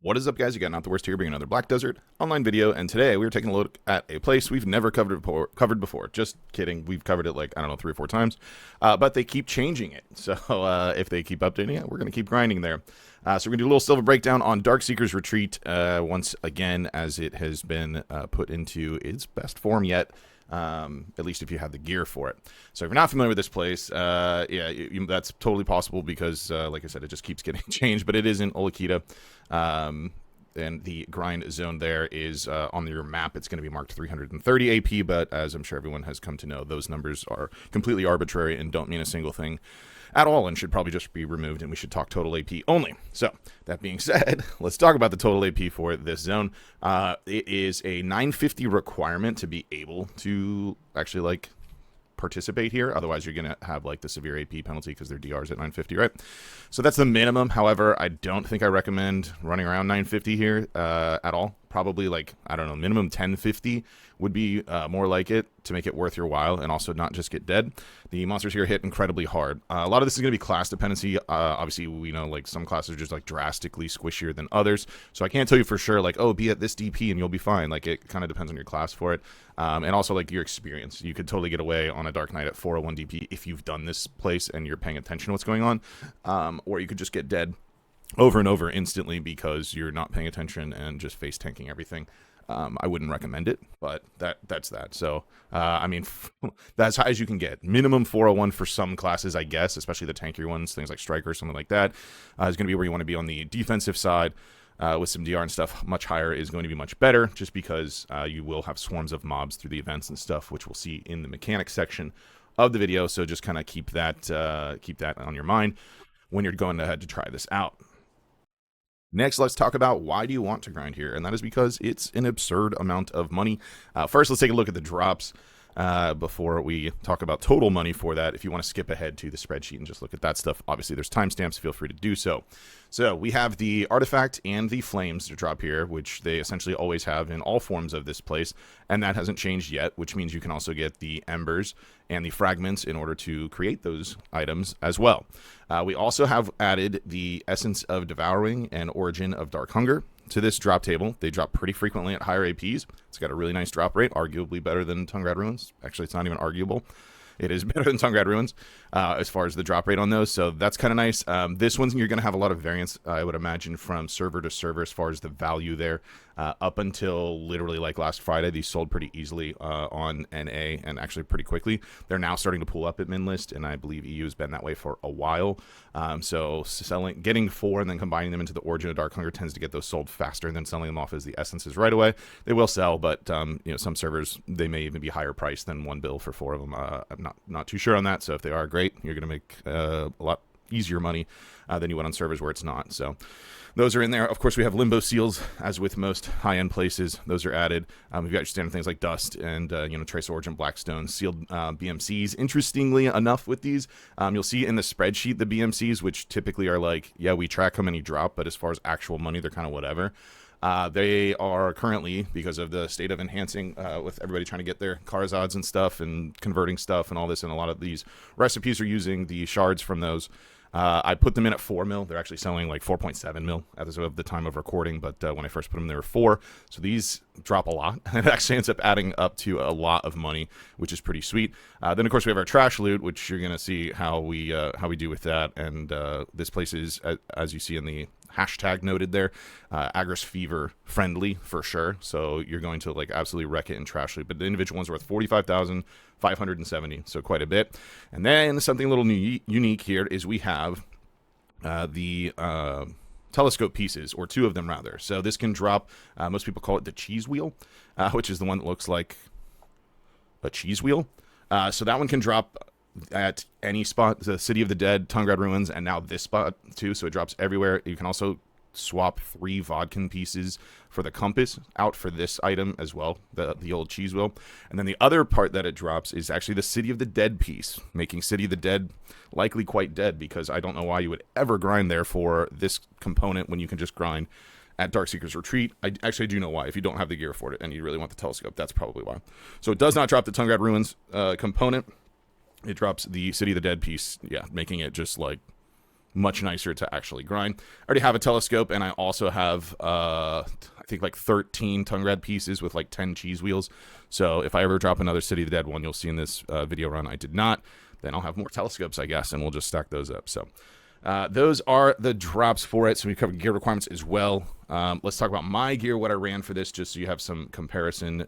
What is up, guys? You got NotTheWorst here, bringing another Black Desert online video, and today we're taking a look at a place we've never covered before. Just kidding, we've covered it like, I don't know, 3 or 4 times, but they keep changing it. So if they keep updating it, we're going to keep grinding there. So we're going to do a little silver breakdown on Darkseeker's Retreat once again, as it has been put into its best form yet. At least if you have the gear for it. So if you're not familiar with this place, yeah, that's totally possible because, like I said, it just keeps getting changed, but it is in Olakita, and the grind zone there is on your map. It's going to be marked 330 AP, but as I'm sure everyone has come to know, those numbers are completely arbitrary and don't mean a single thing at all and should probably just be removed, and we should talk total AP only. So that being said, let's talk about the total AP for this zone. It is a 950 requirement to be able to actually like participate here. Otherwise, you're gonna have like the severe AP penalty because their DRs at 950, right? So that's the minimum. However, I don't think I recommend running around 950 here at all. Probably like, I don't know, minimum 1050 would be more like it to make it worth your while and also not just get dead. The monsters here hit incredibly hard. A lot of this is going to be class dependency. Obviously, we know like some classes are just like drastically squishier than others. So I can't tell you for sure like, oh, be at this DP and you'll be fine. Like it kind of depends on your class for it. And also like your experience. You could totally get away on a Dark Knight at 401 DP if you've done this place and you're paying attention to what's going on. Or you could just get dead over and over instantly because you're not paying attention and just face tanking everything. I wouldn't recommend it, but that's that. So, I mean, that's high as you can get. Minimum 401 for some classes, I guess, especially the tankier ones, things like Striker or something like that, is going to be where you want to be on the defensive side. With some DR and stuff, much higher is going to be much better, just because you will have swarms of mobs through the events and stuff, which we'll see in the mechanics section of the video. So just kind of keep that on your mind when you're going ahead to try this out. Next, let's talk about why do you want to grind here, and that is because it's an absurd amount of money. First, let's take a look at the drops before we talk about total money for that. If you want to skip ahead to the spreadsheet and just look at that stuff, obviously there's timestamps, feel free to do so. So we have the artifact and the flames to drop here, which they essentially always have in all forms of this place, and that hasn't changed yet, which means you can also get the embers and the fragments in order to create those items as well. We also have added the essence of devouring and origin of dark hunger to this drop table. They drop pretty frequently at higher APs. It's got a really nice drop rate, arguably better than Tonguegrad Ruins. Actually, it's not even arguable. It is better than Tonguegrad Ruins as far as the drop rate on those, so that's kind of nice. This one's you're going to have a lot of variance, I would imagine, from server to server as far as the value there. Up until literally like last Friday, these sold pretty easily on NA and actually pretty quickly. They're now starting to pull up at min list, and I believe EU has been that way for a while. So getting 4 and then combining them into the Origin of Dark Hunger tends to get those sold faster than selling them off as the essences right away. They will sell, but you know, some servers, they may even be higher priced than 1 bill for 4 of them. I'm not too sure on that. So if they are, great, you're going to make a lot easier money than you would on servers where it's not. So those are in there. Of course, we have limbo seals, as with most high-end places. Those are added. We've got your standard things like dust and you know, trace origin, blackstone, sealed BMCs. Interestingly enough, with these, you'll see in the spreadsheet the BMCs, which typically are like, yeah, we track how many drop, but as far as actual money, they're kind of whatever. They are currently, because of the state of enhancing with everybody trying to get their Kharazad's and stuff and converting stuff and all this, and a lot of these recipes are using the shards from those. I put them in at 4 mil. They're actually selling like 4.7 mil as of the time of recording, but when I first put them, they were 4. So these drop a lot, and it actually ends up adding up to a lot of money, which is pretty sweet. Then, of course, we have our trash loot, which you're going to see how we do with that. And this place is, as you see in the hashtag noted there, Agris Fever friendly for sure. So you're going to like absolutely wreck it in trash loot. But the individual ones are worth 45,570, so quite a bit. And then something a little unique here is we have the telescope pieces, or 2 of them rather. So this can drop, most people call it the cheese wheel, which is the one that looks like a cheese wheel. So that one can drop at any spot, the City of the Dead, Tonguegrad Ruins, and now this spot too, so it drops everywhere. You can also swap 3 Vodkin pieces for the compass out for this item as well, the old cheese wheel. And then the other part that it drops is actually the City of the Dead piece, making City of the Dead likely quite dead, because I don't know why you would ever grind there for this component when you can just grind at Darkseeker's Retreat. I actually do know why. If you don't have the gear for it and you really want the telescope, that's probably why. So it does not drop the Tonguegrad Ruins component. It drops the City of the Dead piece, yeah, making it just like much nicer to actually grind. I already have a telescope, and I also have, I think, like 13 Tongue-Rad pieces with like 10 cheese wheels. So if I ever drop another City of the Dead one, you'll see in this video run I did not. Then I'll have more telescopes, I guess, and we'll just stack those up. So those are the drops for it. So we covered gear requirements as well. Let's talk about my gear, what I ran for this, just so you have some comparison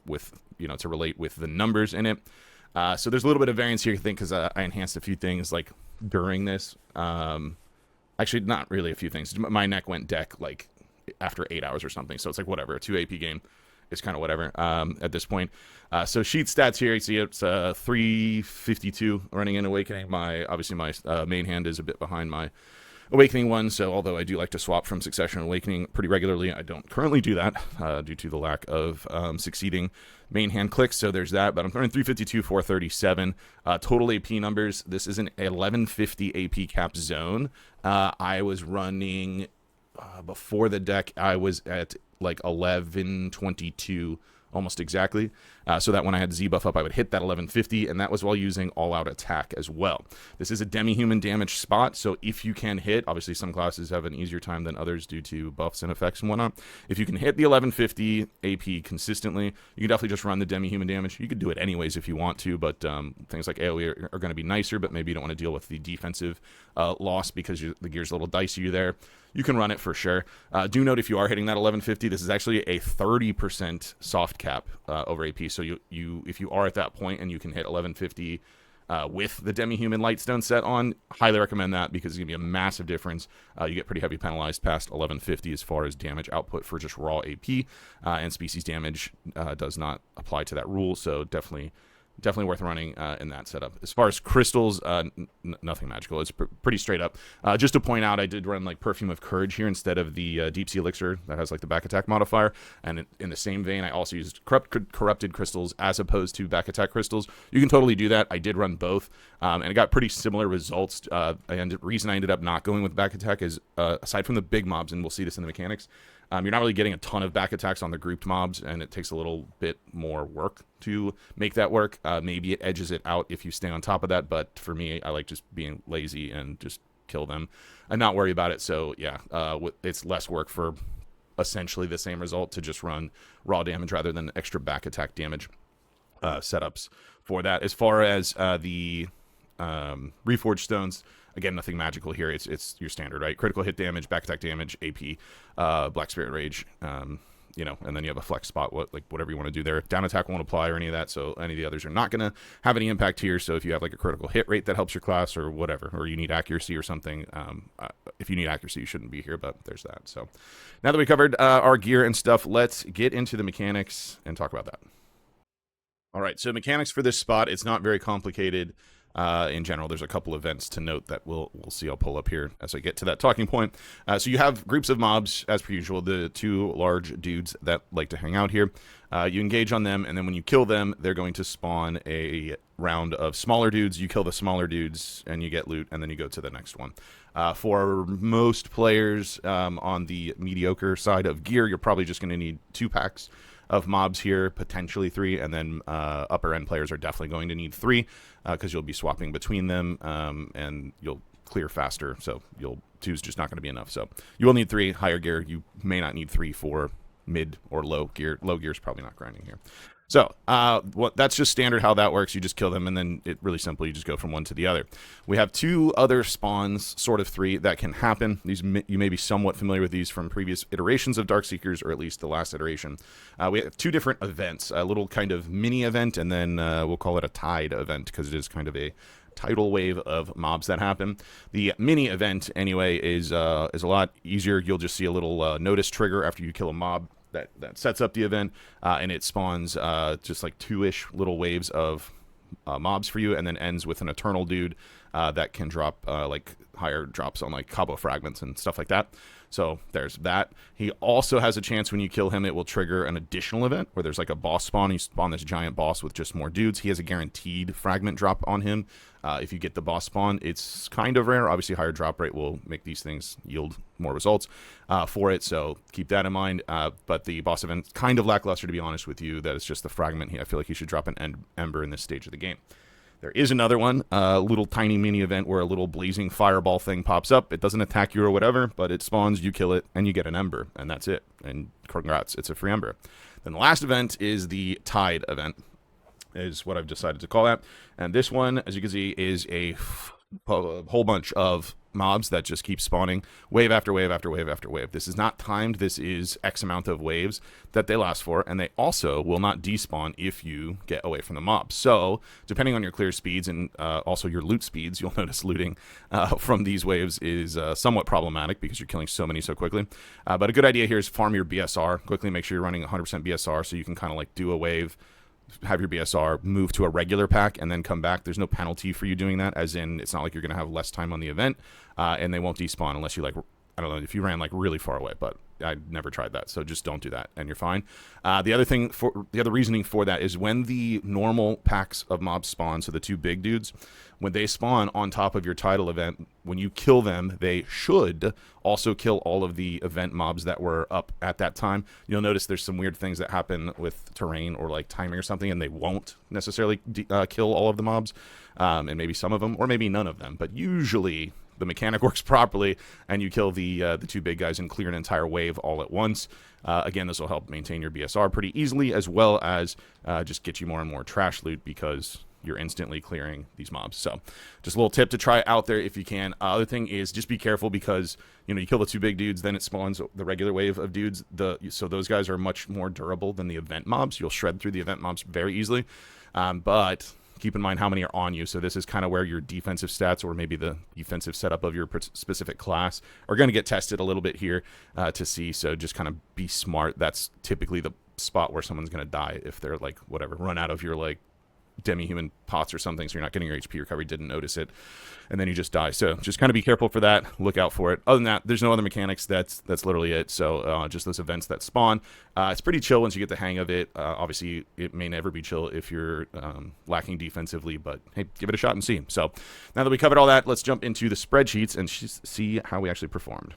with, to relate with the numbers in it. So there's a little bit of variance here, I think, because I enhanced a few things like during this. Actually, not really a few things. My neck went deck like after 8 hours or something. So it's like whatever, a 2 AP game. It's kind of whatever at this point. So sheet stats here, you see it's 352 running in Awakening. Obviously my main hand is a bit behind my Awakening one, so although I do like to swap from Succession and Awakening pretty regularly, I don't currently do that due to the lack of succeeding main hand clicks, so there's that. But I'm running 352, 437. Total AP numbers, this is an 1150 AP cap zone. I was running, before the deck, I was at like 1122 almost exactly, so that when I had Z buff up, I would hit that 1150, and that was while using all-out attack as well. This is a demi-human damage spot, so if you can hit, obviously some classes have an easier time than others due to buffs and effects and whatnot. If you can hit the 1150 AP consistently, you can definitely just run the demi-human damage. You could do it anyways if you want to, but things like AoE are going to be nicer, but maybe you don't want to deal with the defensive loss because the gear's a little dicey there. You can run it for sure. Do note if you are hitting that 1150, this is actually a 30% soft cap over AP. So if you are at that point and you can hit 1150 with the demi-human lightstone set on, highly recommend that because it's going to be a massive difference. You get pretty heavy penalized past 1150 as far as damage output for just raw AP, and species damage does not apply to that rule. So definitely worth running in that setup. As far as crystals, nothing magical. It's pretty straight up. Just to point out, I did run like Perfume of Courage here instead of the Deep Sea Elixir that has like the back attack modifier. And in the same vein, I also used corrupted crystals as opposed to back attack crystals. You can totally do that. I did run both, and it got pretty similar results. And the reason I ended up not going with back attack is, aside from the big mobs, and we'll see this in the mechanics, you're not really getting a ton of back attacks on the grouped mobs, and it takes a little bit more work to make that work. Maybe it edges it out if you stay on top of that, but for me, I like just being lazy and just kill them and not worry about it. So yeah, it's less work for essentially the same result to just run raw damage rather than extra back attack damage setups for that. As far as the Reforged Stones, again, nothing magical here. It's your standard, right? Critical hit damage, back attack damage, AP, Black Spirit Rage, and then you have a flex spot, whatever you want to do there. Down attack won't apply or any of that, so any of the others are not going to have any impact here. So if you have like a critical hit rate that helps your class or whatever, or you need accuracy or something, if you need accuracy, you shouldn't be here, but there's that. So now that we covered our gear and stuff, let's get into the mechanics and talk about that. All right, so mechanics for this spot, it's not very complicated. In general, there's a couple events to note that we'll see. I'll pull up here as I get to that talking point. So you have groups of mobs, as per usual, the two large dudes that like to hang out here. You engage on them, and then when you kill them, they're going to spawn a round of smaller dudes. You kill the smaller dudes, and you get loot, and then you go to the next one. For most players on the mediocre side of gear, you're probably just going to need 2 packs of mobs here, potentially 3, and then upper end players are definitely going to need 3 because you'll be swapping between them, and you'll clear faster, so 2's just not going to be enough. So you will need 3. Higher gear, you may not need 3 for mid or low gear. Low gear is probably not grinding here. So that's just standard how that works. You just kill them, and then it really simple. You just go from one to the other. We have 2 other spawns, sort of 3, that can happen. These you may be somewhat familiar with these from previous iterations of Darkseekers, or at least the last iteration. We have 2 different events, a little kind of mini event, and then we'll call it a tide event because it is kind of a tidal wave of mobs that happen. The mini event, anyway, is a lot easier. You'll just see a little notice trigger after you kill a mob. That sets up the event, and it spawns just like 2-ish little waves of mobs for you, and then ends with an eternal dude that can drop like higher drops on like Cabo fragments and stuff like that. So there's that. He also has a chance when you kill him, it will trigger an additional event where there's like a boss spawn. You spawn this giant boss with just more dudes. He has a guaranteed fragment drop on him. If you get the boss spawn, it's kind of rare. Obviously, higher drop rate will make these things yield more results for it, so keep that in mind. But the boss event, kind of lackluster, to be honest with you. That is just the fragment. I feel like he should drop an Ember in this stage of the game. There is another one, a little tiny mini event where a little blazing fireball thing pops up. It doesn't attack you or whatever, but it spawns, you kill it, and you get an ember, and that's it. And congrats, it's a free ember. Then the last event is the Tide event, is what I've decided to call that. And this one, as you can see, is a whole bunch of mobs that just keep spawning wave after wave after wave after wave. This is not timed. This is X amount of waves that they last for, and they also will not despawn if you get away from the mobs. So depending on your clear speeds and also your loot speeds, you'll notice looting from these waves is somewhat problematic because you're killing so many so quickly. But a good idea here is farm your BSR quickly. Make sure you're running 100% BSR so you can kind of like do a wave, have your BSR, move to a regular pack, and then come back. There's no penalty for you doing that, as in it's not like you're going to have less time on the event, and they won't despawn unless you, like, I don't know, if you ran, like, really far away, but I never tried that, so just don't do that, and you're fine. The other reasoning for that is when the normal packs of mobs spawn, so the two big dudes, when they spawn on top of your title event, when you kill them, they should also kill all of the event mobs that were up at that time. You'll notice there's some weird things that happen with terrain or like timing or something, and they won't necessarily kill all of the mobs, and maybe some of them, or maybe none of them, but usually the mechanic works properly, and you kill the two big guys and clear an entire wave all at once. Again, this will help maintain your BSR pretty easily, as well as just get you more and more trash loot because you're instantly clearing these mobs. So just a little tip to try out there if you can. Other thing is just be careful because, you know, you kill the two big dudes, then it spawns the regular wave of dudes. So those guys are much more durable than the event mobs. You'll shred through the event mobs very easily. But keep in mind how many are on you. So this is kind of where your defensive stats or maybe the defensive setup of your specific class are going to get tested a little bit here to see. So just kind of be smart. That's typically the spot where someone's going to die if they're like, whatever, run out of your like demi-human pots or something, so you're not getting your HP recovery, didn't notice it, and then you just die. So just kind of be careful for that. Look out for it. Other than that, there's no other mechanics. That's literally it. So just those events that spawn. It's pretty chill once you get the hang of it. Obviously, it may never be chill if you're lacking defensively, but hey, give it a shot and see. So now that we covered all that, let's jump into the spreadsheets and see how we actually performed.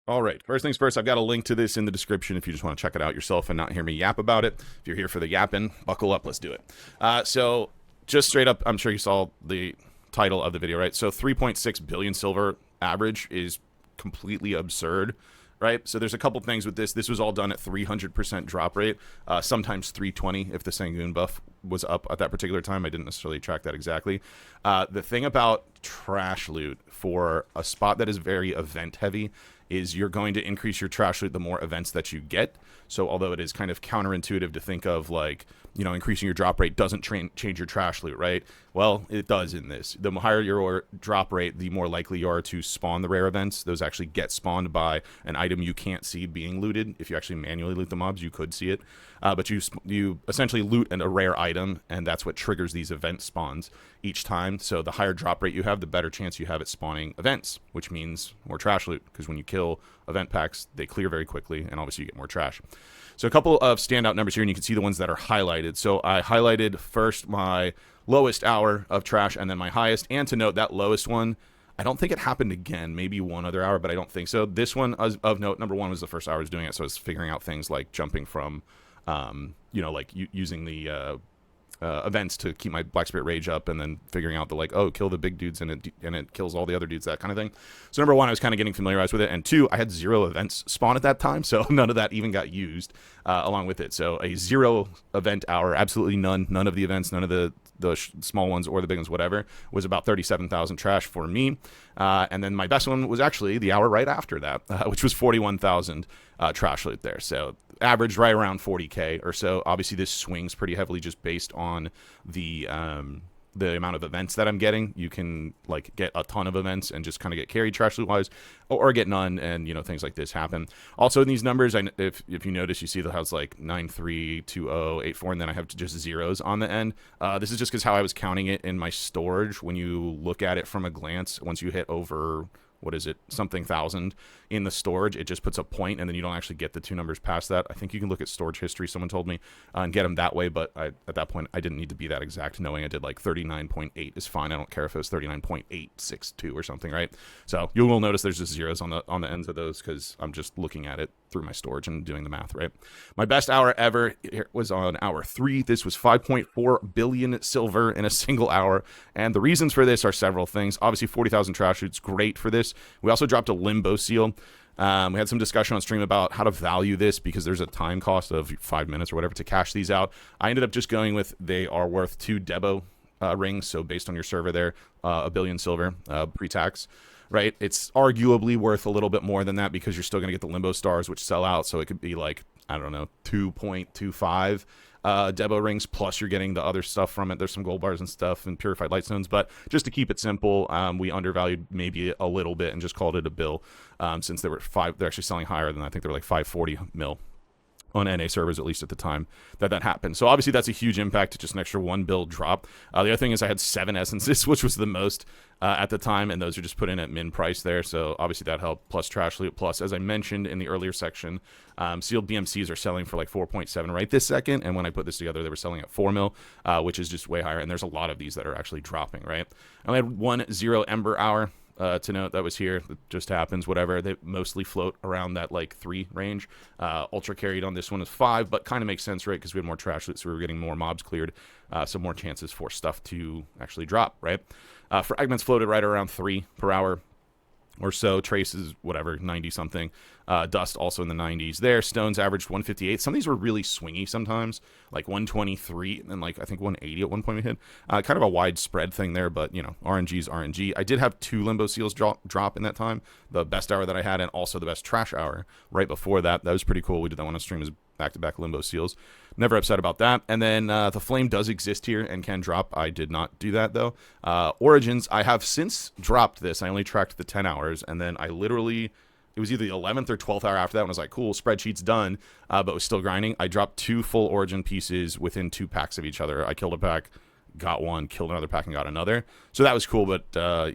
All right, first things first, I've got a link to this in the description if you just want to check it out yourself and not hear me yap about it. If you're here for the yapping, buckle up, let's do it. So just straight up, I'm sure you saw the title of the video, right? So 3.6 billion silver average is completely absurd, right? So there's a couple things with this. This was all done at 300% drop rate, sometimes 320 if the Sangoon buff was up at that particular time. I didn't necessarily track that exactly. The thing about trash loot for a spot that is very event heavy is you're going to increase your trash loot the more events that you get. So although it is kind of counterintuitive to think of like, you know, increasing your drop rate doesn't change your trash loot, right? Well, it does in this. The higher your drop rate, the more likely you are to spawn the rare events. Those actually get spawned by an item you can't see being looted. If you actually manually loot the mobs, you could see it. But you essentially loot a rare item, and that's what triggers these event spawns each time. So the higher drop rate you have, the better chance you have at spawning events, which means more trash loot, because when you kill event packs, they clear very quickly, and obviously you get more trash. So a couple of standout numbers here, and you can see the ones that are highlighted. So I highlighted first my lowest hour of trash and then my highest. And to note, that lowest one, I don't think it happened again, maybe one other hour, but I don't think so. This one, of note, number one was the first hour I was doing it, so I was figuring out things like jumping from, you know, like using the events to keep my Black Spirit Rage up, and then figuring out the like, oh, kill the big dudes and it kills all the other dudes, that kind of thing. So number one, I was kind of getting familiarized with it, and two, I had 0 events spawn at that time, so none of that even got used along with it. So a 0 event hour, absolutely none of the events, none of the small ones or the big ones, whatever, was about 37,000 trash for me. And then my best one was actually the hour right after that, which was 41,000 trash loot there. So average right around 40k or so. Obviously this swings pretty heavily just based on the amount of events that I'm getting. You can like get a ton of events and just kind of get carried trash loot wise, or get none, and you know, things like this happen. Also in these numbers, if you notice, you see the house like 932084, and then I have just zeros on the end. This is just because how I was counting it in my storage. When you look at it from a glance, once you hit over, what is it, something thousand in the storage, it just puts a point, and then you don't actually get the two numbers past that. I think you can look at storage history, someone told me, and get them that way, but at that point I didn't need to be that exact, knowing I did like 39.8 is fine. I don't care if it was 39.862 or something, right? So you will notice there's just zeros on the ends of those because I'm just looking at it through my storage and doing the math, right? My best hour ever was on hour 3. This was 5.4 billion silver in a single hour. And the reasons for this are several things. Obviously, 40,000 trash loot's great for this. We also dropped a limbo seal. We had some discussion on stream about how to value this because there's a time cost of 5 minutes or whatever to cash these out. I ended up just going with they are worth 2 Debo rings. So based on your server there, a billion silver pre-tax. Right, it's arguably worth a little bit more than that because you're still going to get the limbo stars, which sell out. So it could be like, I don't know, 2.25 Debo rings, plus you're getting the other stuff from it. There's some gold bars and stuff and purified light stones. But just to keep it simple, we undervalued maybe a little bit and just called it a bill since they were they're actually selling higher than I think they were like 540 mil on NA servers, at least at the time that happened. So obviously that's a huge impact to just an extra 1 bill drop. The other thing is I had 7 essences, which was the most at the time, and those are just put in at min price there. So obviously that helped, plus trash loot, plus as I mentioned in the earlier section, sealed BMCs are selling for like 4.7 right this second, and when I put this together they were selling at 4 mil, which is just way higher, and there's a lot of these that are actually dropping, right? I only had 1 0 Ember hour to note that was here. That just happens, whatever. They mostly float around that like 3 range. Ultra carried on this one is 5, but kind of makes sense, right? Because we had more trash loot, so we were getting more mobs cleared, so more chances for stuff to actually drop, right? Fragments floated right around 3 per hour or so. Traces, whatever, 90 something. Dust also in the 90s there. Stones averaged 158. Some of these were really swingy sometimes, like 123, and then like I think 180 at one point we hit. Kind of a widespread thing there, but you know, RNG's RNG. I did have 2 limbo seals drop in that time. The best hour that I had, and also the best trash hour right before that. That was pretty cool. We did that one on stream as back-to-back limbo seals. Never upset about that. And then the flame does exist here and can drop. I did not do that though. Origins, I have since dropped this. I only tracked the 10 hours, and then I literally, it was either the 11th or 12th hour after that when I was like, cool, spreadsheet's done, but was still grinding. I dropped 2 full origin pieces within 2 packs of each other. I killed a pack, got one, killed another pack, and got another. So that was cool, but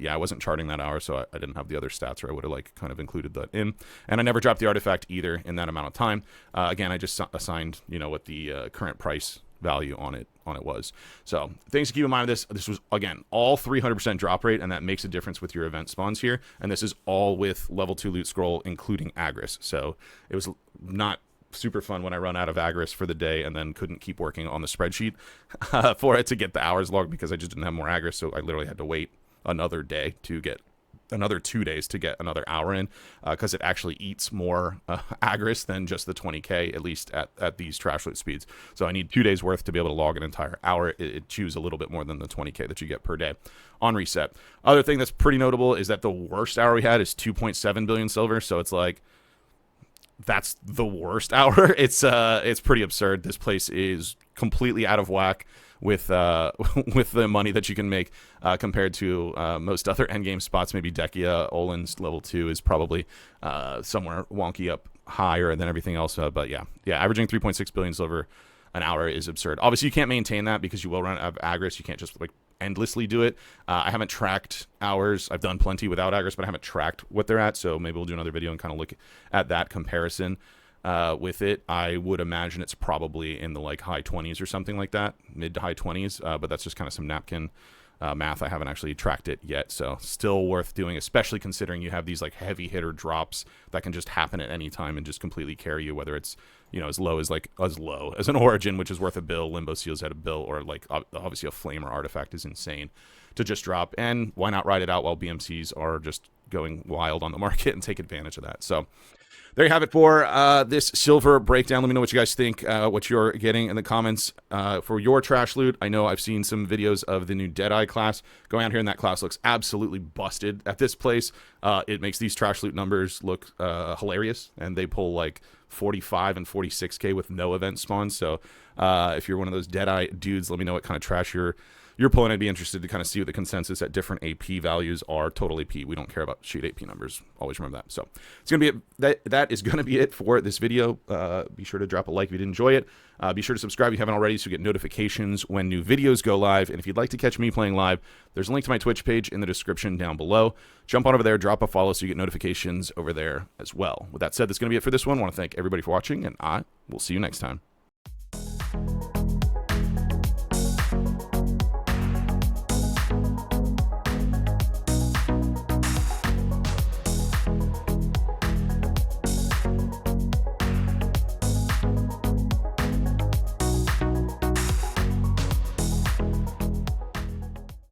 yeah, I wasn't charting that hour, so I didn't have the other stats, or I would have like kind of included that in. And I never dropped the artifact either in that amount of time. Again, I just assigned, you know, what the current price value on it was. So things to keep in mind with this was, again, all 300% drop rate, and that makes a difference with your event spawns here. And this is all with level 2 loot scroll, including Agris. So it was not super fun when I run out of Agris for the day and then couldn't keep working on the spreadsheet for it to get the hours logged because I just didn't have more Agris. So I literally had to wait another day to get another 2 days to get another hour in because it actually eats more Agris than just the 20k, at least at these trash loot speeds. So I need 2 days worth to be able to log an entire hour. It chews a little bit more than the 20k that you get per day on reset. Other thing that's pretty notable is that the worst hour we had is 2.7 billion silver. So it's like, that's the worst hour. It's pretty absurd. This place is completely out of whack with with the money that you can make compared to most other endgame spots. Maybe Dekia, Olin's level 2 is probably somewhere wonky up higher than everything else. But yeah, averaging 3.6 billion silver an hour is absurd. Obviously, you can't maintain that because you will run out of Agris. You can't just like endlessly do it. I haven't tracked hours. I've done plenty without Agris, but I haven't tracked what they're at. So maybe we'll do another video and kind of look at that comparison with it. I would imagine it's probably in the like high 20s or something like that, mid to high 20s. But that's just kind of some napkin math. I haven't actually tracked it yet, so still worth doing, especially considering you have these like heavy hitter drops that can just happen at any time and just completely carry you, whether it's, you know, as low as an origin, which is worth a bill. Limbo seals at a bill, or like obviously a flame or artifact is insane to just drop. And why not ride it out while BMCs are just going wild on the market and take advantage of that? So there you have it for this silver breakdown. Let me know what you guys think, what you're getting in the comments for your trash loot. I know I've seen some videos of the new Deadeye class. Going out here, and that class looks absolutely busted at this place. It makes these trash loot numbers look hilarious, and they pull like 45 and 46k with no event spawns. So if you're one of those Deadeye dudes, let me know what kind of trash you're pulling. I'd be interested to kind of see what the consensus at different AP values are. Total AP. We don't care about sheet AP numbers. Always remember that. So it's going to be it. That is going to be it for this video. Be sure to drop a like if you did enjoy it. Be sure to subscribe if you haven't already so you get notifications when new videos go live. And if you'd like to catch me playing live, there's a link to my Twitch page in the description down below. Jump on over there, drop a follow so you get notifications over there as well. With that said, that's going to be it for this one. I want to thank everybody for watching, and I will see you next time.